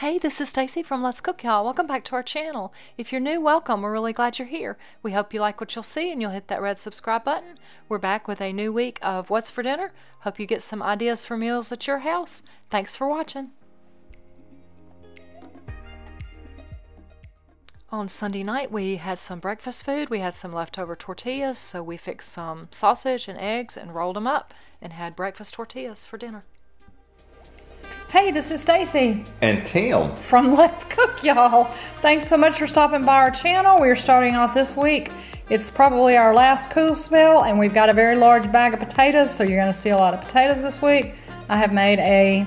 Hey, this is Stacy from Let's Cook, y'all. Welcome back to our channel. If you're new, welcome. We're really glad you're here. We hope you like what you'll see and you'll hit that red subscribe button. We're back with a new week of What's for Dinner. Hope you get some ideas for meals at your house. Thanks for watching. On Sunday night, we had some breakfast food. We had some leftover tortillas, so we fixed some sausage and eggs and rolled them up and had breakfast tortillas for dinner. Hey, this is Stacy and Tim from Let's Cook, y'all. Thanks so much for stopping by our channel. We're starting off this week. It's probably our last cool spell, and we've got a very large bag of potatoes, so you're going to see a lot of potatoes this week. I have made a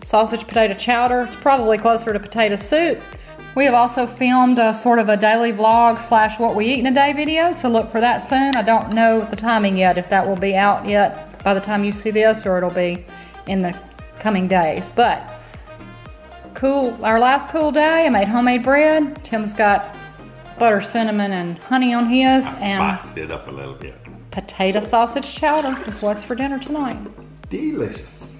sausage potato chowder. It's probably closer to potato soup. We have also filmed a sort of a daily vlog / what we eat in a day video, so look for that soon. I don't know the timing yet, if that will be out yet by the time you see this, or it'll be in the coming days. But our last cool day, I made homemade bread. Tim's got butter, cinnamon, and honey on his. I spiced it up a little bit. Potato sausage chowder is what's for dinner tonight. Delicious.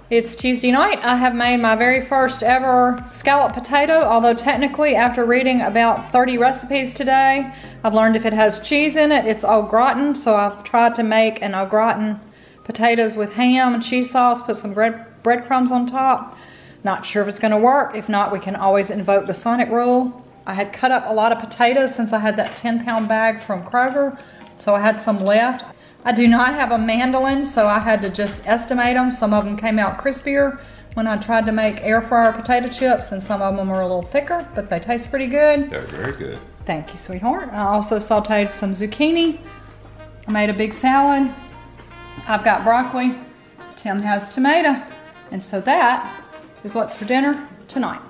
It's Tuesday night. I have made my very first ever scallop potato, although technically after reading about 30 recipes today, I've learned if it has cheese in it, it's au gratin. So I've tried to make an au gratin potatoes with ham and cheese sauce, put some breadcrumbs on top. Not sure if it's going to work. If not, we can always invoke the Sonic rule. I had cut up a lot of potatoes since I had that 10-pound bag from Kroger, so I had some left. I do not have a mandolin, so I had to just estimate them. Some of them came out crispier when I tried to make air fryer potato chips, and some of them are a little thicker, but they taste pretty good. They're very good. Thank you, sweetheart. I also sauteed some zucchini. I made a big salad. I've got broccoli, Tim has tomato, and so that is what's for dinner tonight.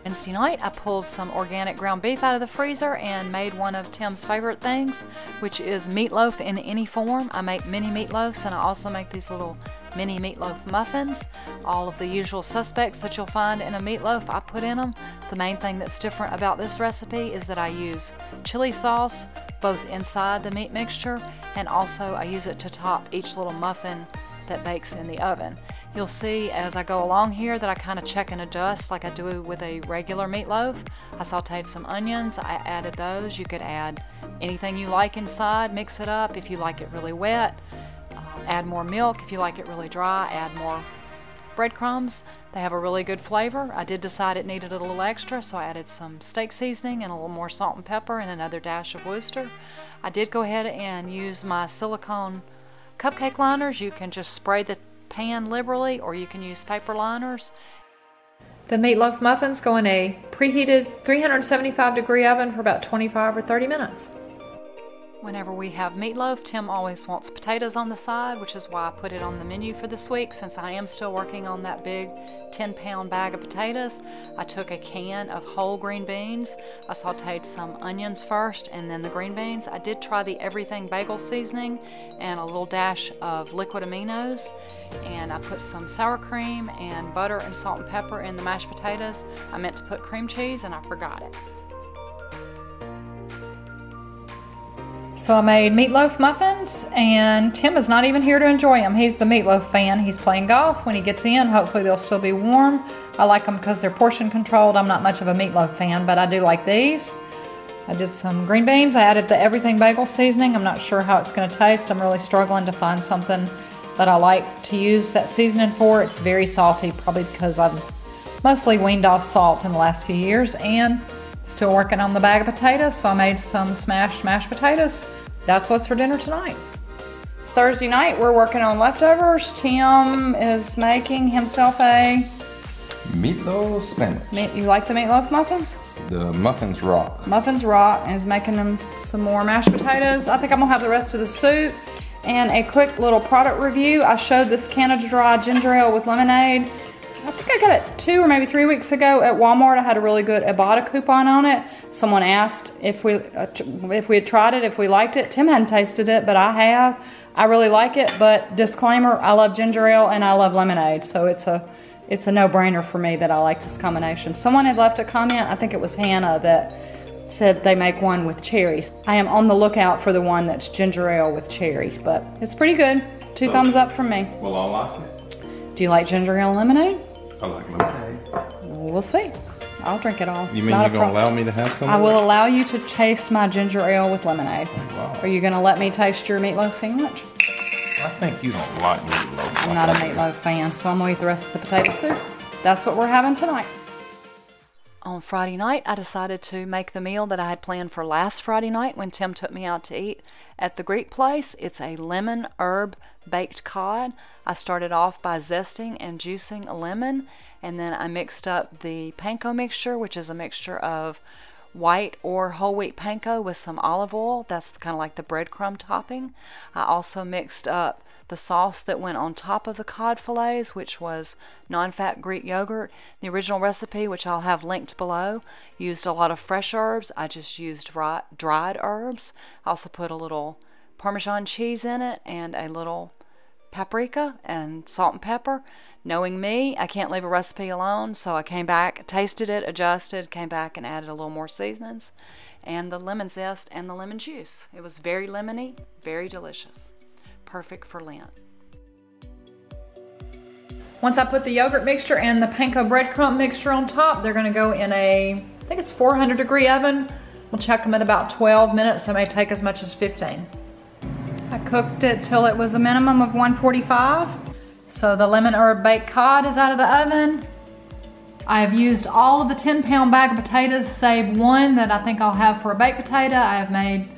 Wednesday night, I pulled some organic ground beef out of the freezer and made one of Tim's favorite things, which is meatloaf in any form. I make mini meatloafs, and I also make these little mini meatloaf muffins. All of the usual suspects that you'll find in a meatloaf, I put in them. The main thing that's different about this recipe is that I use chili sauce both inside the meat mixture, and also I use it to top each little muffin that bakes in the oven. You'll see as I go along here that I kind of check and adjust like I do with a regular meatloaf. I sauteed some onions, I added those. You could add anything you like inside, mix it up. If you like it really wet, add more milk. If you like it really dry, add more breadcrumbs. They have a really good flavor. I did decide it needed a little extra, so I added some steak seasoning and a little more salt and pepper and another dash of Worcester. I did go ahead and use my silicone cupcake liners. You can just spray the pan liberally, or you can use paper liners. The meatloaf muffins go in a preheated 375-degree oven for about 25 or 30 minutes. Whenever we have meatloaf, Tim always wants potatoes on the side, which is why I put it on the menu for this week, since I am still working on that big 10-pound bag of potatoes. I took a can of whole green beans. I sauteed some onions first and then the green beans. I did try the everything bagel seasoning and a little dash of liquid aminos, and I put some sour cream and butter and salt and pepper in the mashed potatoes. I meant to put cream cheese and I forgot it. So I made meatloaf muffins, and Tim is not even here to enjoy them. He's the meatloaf fan. He's playing golf. When he gets in, hopefully they'll still be warm. I like them because they're portion controlled. I'm not much of a meatloaf fan, but I do like these. I did some green beans. I added the everything bagel seasoning. I'm not sure how it's going to taste. I'm really struggling to find something that I like to use that seasoning for. It's very salty, probably because I've mostly weaned off salt in the last few years, and still working on the bag of potatoes, so I made some smashed mashed potatoes. That's what's for dinner tonight. It's Thursday night. We're working on leftovers. Tim is making himself a meatloaf sandwich. You like the meatloaf muffins? The muffins rock. Muffins rock, and is making them some more mashed potatoes. I think I'm gonna have the rest of the soup. And a quick little product review. I showed this Canada Dry ginger ale with lemonade. I think I got it 2 or maybe 3 weeks ago at Walmart. I had a really good Ibotta coupon on it. Someone asked if we had tried it, if we liked it. Tim hadn't tasted it, but I have. I really like it, but disclaimer, I love ginger ale and I love lemonade, so it's a no-brainer for me that I like this combination. Someone had left a comment, I think it was Hannah, that said they make one with cherries. I am on the lookout for the one that's ginger ale with cherry, but it's pretty good. 2 thumbs up from me. Well, I like it. Do you like ginger ale lemonade? I like lemonade. We'll see. I'll drink it all. You mean you're going to allow me to have some? I will allow you to taste my ginger ale with lemonade. Oh, wow. Are you going to let me taste your meatloaf sandwich? I think you don't like meatloaf. I'm not a meatloaf fan, so I'm going to eat the rest of the potato soup. That's what we're having tonight. On Friday night, I decided to make the meal that I had planned for last Friday night when Tim took me out to eat at the Greek place. It's a lemon herb baked cod. I started off by zesting and juicing a lemon, and then I mixed up the panko mixture, which is a mixture of white or whole wheat panko with some olive oil. That's kind of like the breadcrumb topping. I also mixed up the sauce that went on top of the cod fillets, which was non-fat Greek yogurt. The original recipe, which I'll have linked below, used a lot of fresh herbs. I just used dried herbs. I also put a little Parmesan cheese in it and a little paprika and salt and pepper. Knowing me, I can't leave a recipe alone, so I came back, tasted it, adjusted, came back and added a little more seasonings and the lemon zest and the lemon juice. It was very lemony, very delicious. Perfect for Lent. Once I put the yogurt mixture and the panko breadcrumb mixture on top, they're gonna go in a, I think it's 400-degree oven. We'll check them at about 12 minutes. They may take as much as 15. I cooked it till it was a minimum of 145. So the lemon herb baked cod is out of the oven. I have used all of the 10-pound bag of potatoes, save one that I think I'll have for a baked potato. I have made,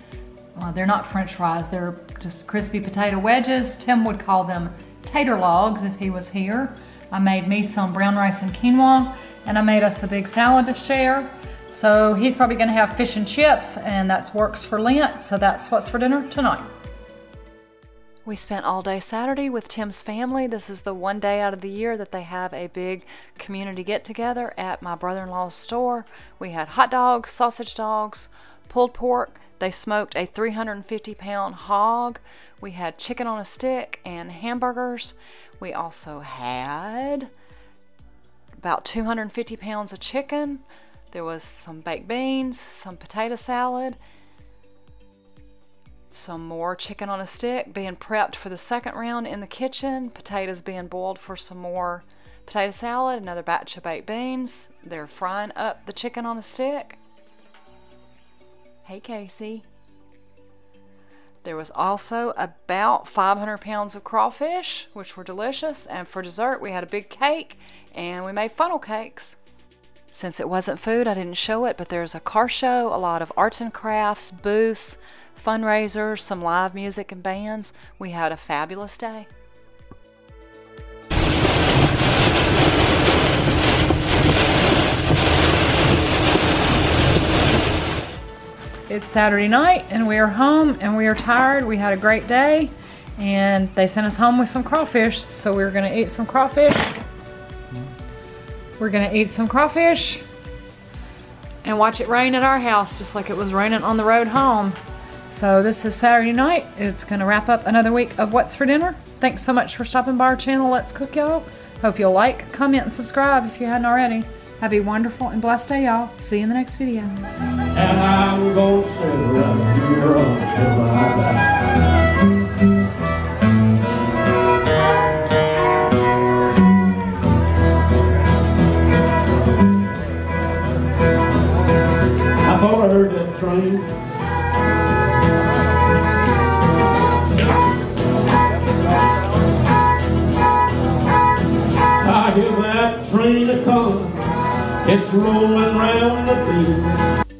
well, they're not French fries, they're just crispy potato wedges. Tim would call them tater logs if he was here. I made me some brown rice and quinoa, and I made us a big salad to share. So he's probably gonna have fish and chips, and that works for Lent, so that's what's for dinner tonight. We spent all day Saturday with Tim's family. This is the one day out of the year that they have a big community get-together at my brother-in-law's store. We had hot dogs, sausage dogs, pulled pork. They smoked a 350-pound hog. We had chicken on a stick and hamburgers. We also had about 250 pounds of chicken. There was some baked beans, some potato salad, some more chicken on a stick being prepped for the second round in the kitchen, potatoes being boiled for some more potato salad, another batch of baked beans. They're frying up the chicken on a stick. Hey, Casey. There was also about 500 pounds of crawfish, which were delicious. And for dessert, we had a big cake, and we made funnel cakes. Since it wasn't food, I didn't show it, but there's a car show, a lot of arts and crafts, booths, fundraisers, some live music and bands. We had a fabulous day. It's Saturday night and we are home and we are tired. We had a great day and they sent us home with some crawfish, so we're gonna eat some crawfish. We're gonna eat some crawfish and watch it rain at our house just like it was raining on the road home. So this is Saturday night. It's gonna wrap up another week of What's for Dinner. Thanks so much for stopping by our channel, Let's Cook, y'all. Hope you'll like, comment, and subscribe if you hadn't already. Have a wonderful and blessed day, y'all. See you in the next video. And I'm gonna sit right here until I die. I thought I heard that train. I hear that train a-comin', it's rolling round the bend.